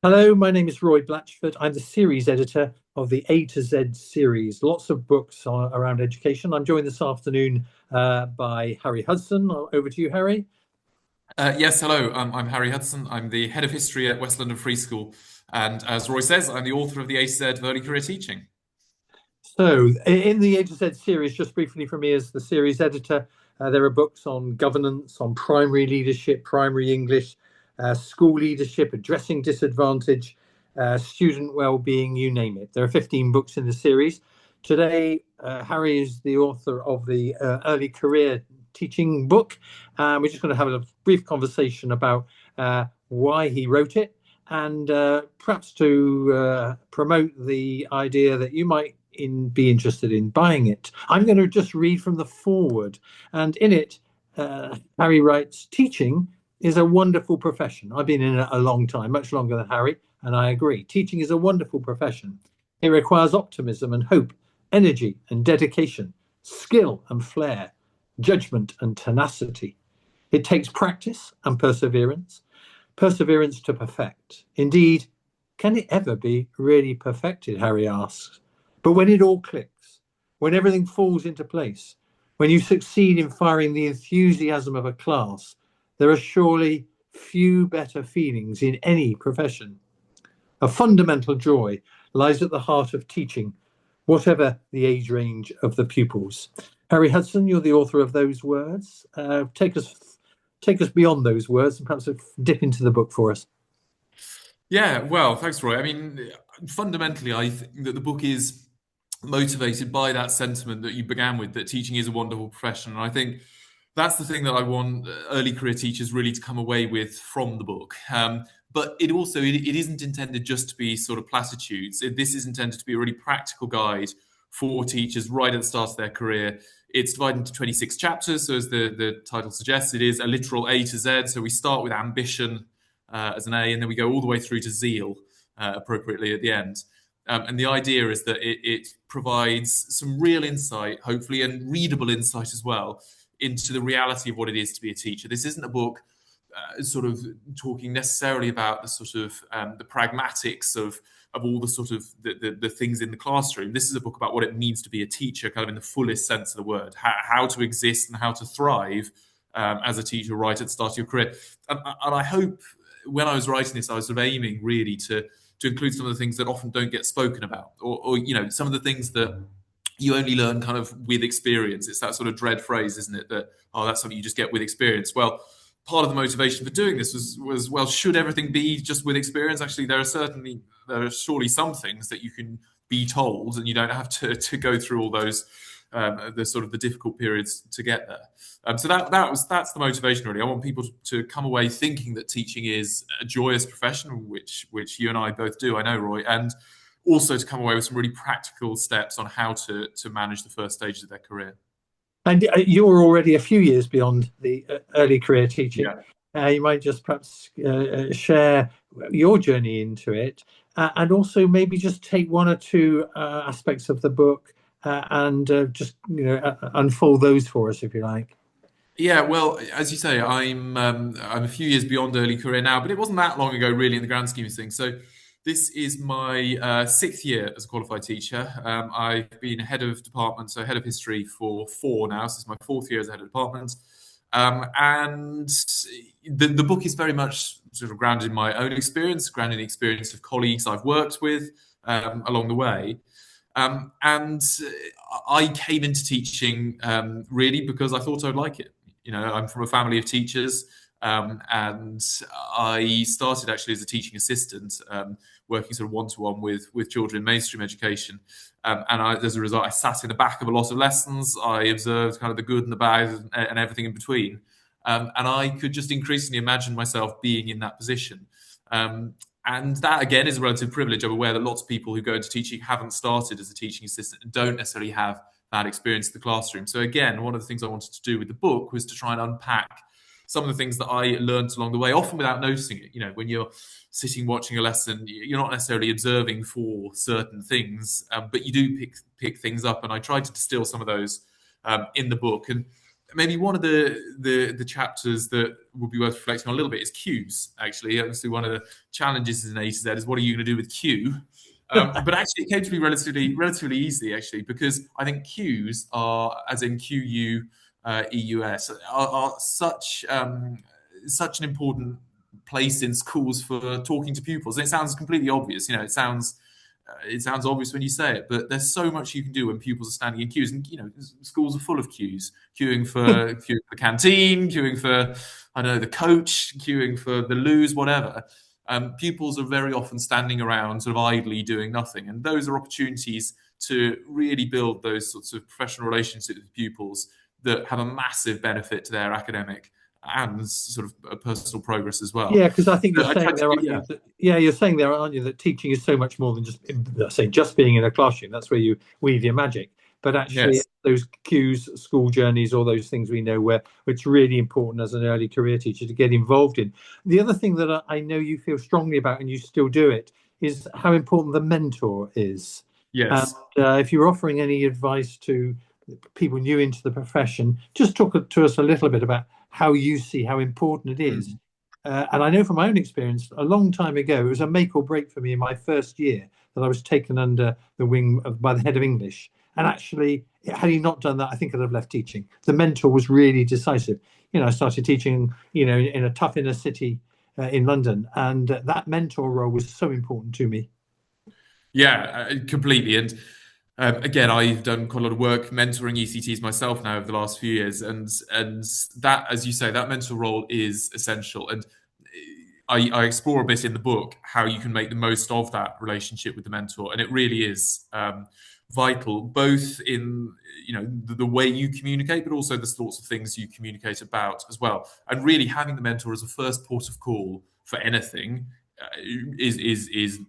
Hello, my name is Roy Blatchford. I'm the series editor of the A to Z series. Lots of books around education. I'm joined this afternoon by Harry Hudson. Over to you, Harry. Yes, hello. I'm Harry Hudson. I'm the head of history at West London Free School. And as Roy says, I'm the author of the A to Z of Early Career Teaching. So, in the A to Z series, just briefly for me as the series editor, there are books on governance, on primary leadership, primary English, school leadership, addressing disadvantage, student well-being, you name it. There are 15 books in the series. Today, Harry is the author of the Early Career Teaching book. We're just going to have a brief conversation about why he wrote it and perhaps to promote the idea that you might be interested in buying it. I'm going to just read from the foreword, and in it, Harry writes, "Teaching is a wonderful profession. I've been in it a long time, much longer than Harry, and I agree. Teaching is a wonderful profession. It requires optimism and hope, energy and dedication, skill and flair, judgment and tenacity. It takes practice and perseverance to perfect. Indeed, can it ever be really perfected?" Harry asks. But when it all clicks, when everything falls into place, when you succeed in firing the enthusiasm of a class, there are surely few better feelings in any profession. A fundamental joy lies at the heart of teaching, whatever the age range of the pupils. Harry Hudson, you're the author of those words. Take us beyond those words and perhaps dip into the book for us. Yeah, well, thanks, Roy. I mean, fundamentally, I think that the book is motivated by that sentiment that you began with, that teaching is a wonderful profession. And I think that's the thing that I want early career teachers really to come away with from the book. But it isn't intended just to be sort of platitudes. This is intended to be a really practical guide for teachers right at the start of their career. It's divided into 26 chapters. So as the title suggests, it is a literal A to Z. So we start with ambition as an A, and then we go all the way through to zeal appropriately at the end. And the idea is that it provides some real insight, hopefully, and readable insight as well, into the reality of what it is to be a teacher. This isn't a book sort of talking necessarily about the sort of the pragmatics of all the sort of the things in the classroom. This is a book about what it means to be a teacher, kind of in the fullest sense of the word, how to exist and how to thrive as a teacher right at the start of your career. And I hope when I was writing this, I was sort of aiming really to include some of the things that often don't get spoken about, or some of the things that you only learn kind of with experience. It's that sort of dread phrase, isn't it? That, oh, that's something you just get with experience. Well, part of the motivation for doing this was well, should everything be just with experience? Actually, there are surely some things that you can be told, and you don't have to go through all those the sort of the difficult periods to get there. So that's the motivation really. I want people to come away thinking that teaching is a joyous profession, which you and I both do. I know, Roy, and also to come away with some really practical steps on how to manage the first stages of their career. And you're already a few years beyond the early career teaching. Yeah. You might just perhaps share your journey into it, and also maybe just take one or two aspects of the book and just unfold those for us, if you like. Yeah, well, as you say, I'm a few years beyond early career now, but it wasn't that long ago, really, in the grand scheme of things. So, this is my sixth year as a qualified teacher. I've been head of department, so head of history for four now. So, it's my fourth year as a head of department. And the book is very much sort of grounded in my own experience, grounded in the experience of colleagues I've worked with along the way. And I came into teaching really because I thought I'd like it. I'm from a family of teachers, and I started actually as a teaching assistant, working sort of one-to-one with children in mainstream education. As a result, I sat in the back of a lot of lessons. I observed kind of the good and the bad and everything in between. And I could just increasingly imagine myself being in that position. And that, again, is a relative privilege. I'm aware that lots of people who go into teaching haven't started as a teaching assistant and don't necessarily have that experience in the classroom. So, again, one of the things I wanted to do with the book was to try and unpack some of the things that I learned along the way, often without noticing it. When you're sitting watching a lesson, you're not necessarily observing for certain things, but you do pick things up. And I tried to distill some of those in the book. And maybe one of the chapters that would be worth reflecting on a little bit is cues. Actually, obviously, one of the challenges in A to Z is what are you going to do with cue? But actually, it came to be relatively easy actually because I think cues are, as in QU EUS, are such an important place in schools for talking to pupils. And it sounds completely obvious, it sounds obvious when you say it, but there's so much you can do when pupils are standing in queues. And schools are full of queues, queuing for the canteen, queuing for I don't know the coach, queuing for the loos, whatever. Pupils are very often standing around, sort of idly doing nothing, and those are opportunities to really build those sorts of professional relationships with pupils that have a massive benefit to their academic and sort of personal progress as well. Yeah, because I think you're So I try saying to there, do, aren't yeah, you? You're saying there, aren't you, that teaching is so much more than just being in a classroom. That's where you weave your magic. But actually, yes, those cues, school journeys, all those things we know where it's really important as an early career teacher to get involved in. The other thing that I know you feel strongly about, and you still do it, is how important the mentor is. And yes. if you're offering any advice to people new into the profession, just talk to us a little bit about how you see how important it is. Mm. And I know from my own experience, a long time ago, it was a make or break for me in my first year that I was taken under the wing by the head of English. And actually, had he not done that, I think I'd have left teaching. The mentor was really decisive. I started teaching, in a tough inner city in London, and that mentor role was so important to me. Yeah, completely. And again, I've done quite a lot of work mentoring ECTs myself now over the last few years, and that, as you say, that mentor role is essential. And I explore a bit in the book how you can make the most of that relationship with the mentor, and it really is vital, both in the way you communicate, but also the sorts of things you communicate about as well. And really, having the mentor as a first port of call for anything is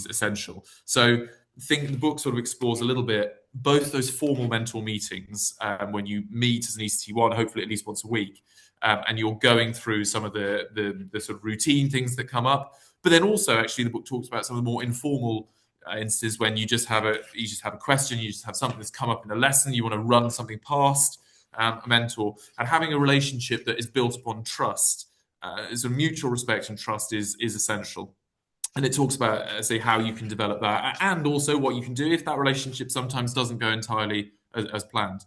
essential. So I think the book sort of explores a little bit both those formal mentor meetings when you meet as an ECT1, hopefully at least once a week, and you're going through some of the sort of routine things that come up. But then also, actually, the book talks about some of the more informal instances when you just have a question, you just have something that's come up in a lesson, you want to run something past a mentor, and having a relationship that is built upon trust, is a mutual respect and trust is essential. And it talks about say how you can develop that and also what you can do if that relationship sometimes doesn't go entirely as planned.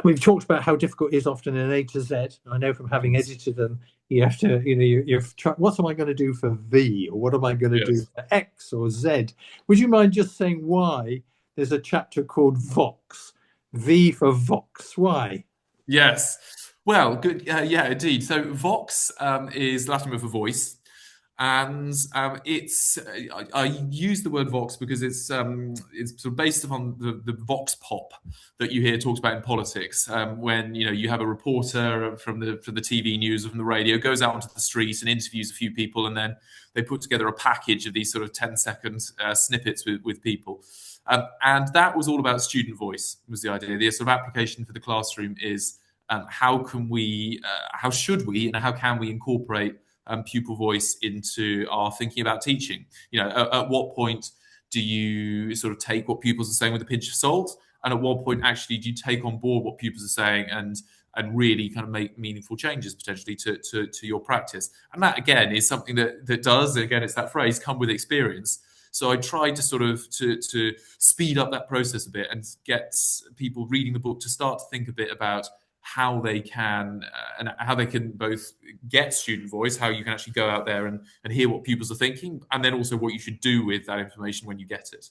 We've talked about how difficult it is often in A to Z. I know from having Yes. edited them, you have to, what am I going to do for V, or what am I going to do Yes. for X or Z? Would you mind just saying why there's a chapter called Vox? V for Vox. Why? Yes. Well, good. Yeah, indeed. So Vox is Latin word for voice, and I use the word Vox because it's sort of based upon the Vox pop that you hear talked about in politics. When you have a reporter from the TV news or from the radio goes out onto the street and interviews a few people, and then they put together a package of these sort of 10-second snippets with people. And that was all about student voice, was the idea. The sort of application for the classroom is how should we, and how can we incorporate pupil voice into our thinking about teaching? At what point do you sort of take what pupils are saying with a pinch of salt? And at what point actually do you take on board what pupils are saying and really kind of make meaningful changes potentially to your practice? And that again is something that does, again, it's that phrase, come with experience. So I tried to sort of to speed up that process a bit and get people reading the book to start to think a bit about how they can and how they can both get student voice, how you can actually go out there and hear what pupils are thinking, and then also what you should do with that information when you get it.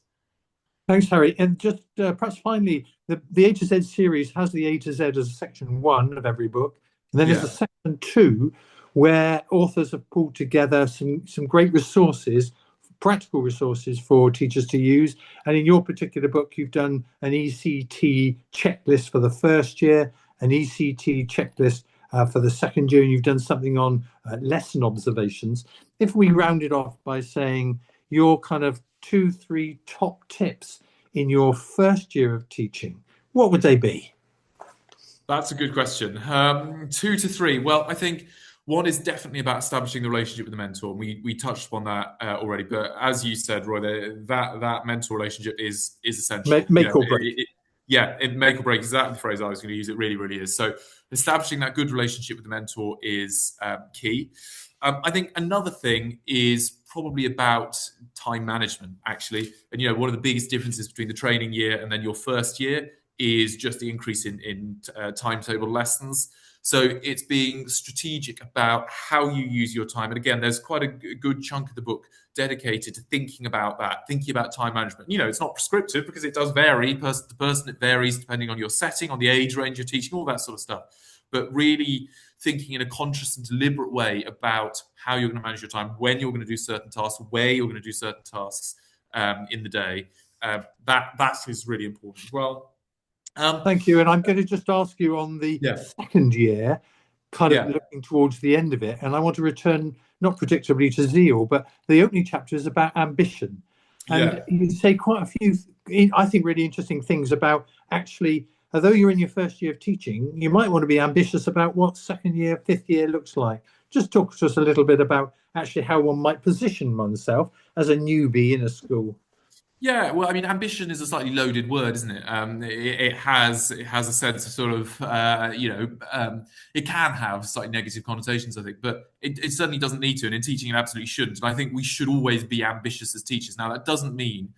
Thanks, Harry. And just perhaps finally, the A to Z series has the A to Z as section one of every book. And then there's a Yeah. section two where authors have pulled together some great resources, practical resources for teachers to use. And in your particular book, you've done an ECT checklist for the first year, an ECT checklist for the second year, and you've done something on lesson observations. If we round it off by saying your kind of 2, 3 top tips in your first year of teaching, what would they be? That's a good question. 2 to 3. Well, I think one is definitely about establishing the relationship with the mentor. We touched upon that already, but as you said, Roy, that mentor relationship is essential. Make or break. Yeah, make or break is exactly the phrase I was going to use. It really, really is. So establishing that good relationship with the mentor is key. I think another thing is probably about time management, actually. And one of the biggest differences between the training year and then your first year is just the increase in timetable lessons. So it's being strategic about how you use your time. And again, there's quite a good chunk of the book dedicated to thinking about that, thinking about time management. It's not prescriptive because it does vary person to person. It varies depending on your setting, on the age range you're teaching, all that sort of stuff. But really thinking in a conscious and deliberate way about how you're going to manage your time, when you're going to do certain tasks, where you're going to do certain tasks in the day. That is really important as well. Thank you. And I'm going to just ask you on the Yeah, second year, kind of yeah, looking towards the end of it, and I want to return not predictably to zeal, but the opening chapter is about ambition. And yeah. you say quite a few, I think, really interesting things about actually, although you're in your first year of teaching, you might want to be ambitious about what second year, fifth year looks like. Just talk to us a little bit about actually how one might position oneself as a newbie in a school. Yeah, well, I mean, ambition is a slightly loaded word, isn't it? It has a sense of sort of it can have slightly negative connotations, I think, but it certainly doesn't need to, and in teaching it absolutely shouldn't. And I think we should always be ambitious as teachers. Now, that doesn't mean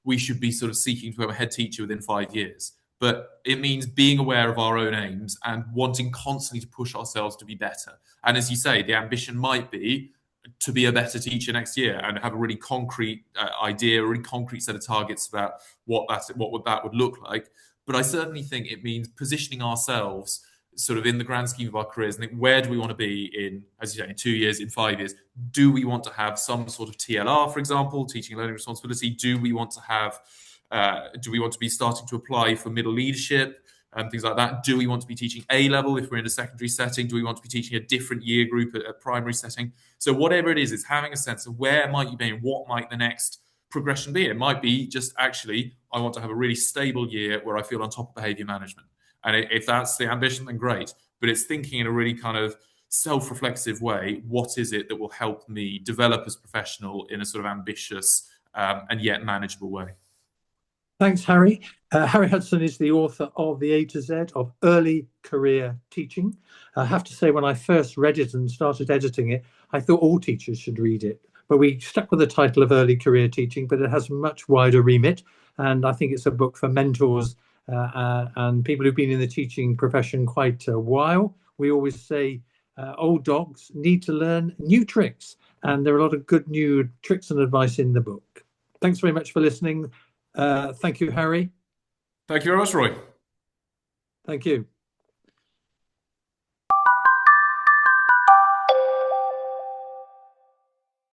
we should be sort of seeking to have a head teacher within 5 years, but it means being aware of our own aims and wanting constantly to push ourselves to be better. And as you say, the ambition might be to be a better teacher next year and have a really concrete idea, a really concrete set of targets about what that would look like. But I certainly think it means positioning ourselves sort of in the grand scheme of our careers and think, where do we want to be in, as you say, in 2 years, in 5 years? Do we want to have some sort of TLR, for example, teaching and learning responsibility? Do we want to have do we want to be starting to apply for middle leadership and things like that? Do we want to be teaching A level if we're in a secondary setting? Do we want to be teaching a different year group at a primary setting? So whatever it is, it's having a sense of where might you be and what might the next progression be. It might be just actually, I want to have a really stable year where I feel on top of behavior management. And if that's the ambition, then great. But it's thinking in a really kind of self-reflexive way, what is it that will help me develop as a professional in a sort of ambitious and yet manageable way? Thanks, Harry. Harry Hudson is the author of The A to Z of Early Career Teaching. I have to say, when I first read it and started editing it, I thought all teachers should read it. But we stuck with the title of Early Career Teaching, but it has a much wider remit. And I think it's a book for mentors and people who've been in the teaching profession quite a while. We always say old dogs need to learn new tricks. And there are a lot of good new tricks and advice in the book. Thanks very much for listening. Thank you, Harry. Thank you very much, Roy. Thank you.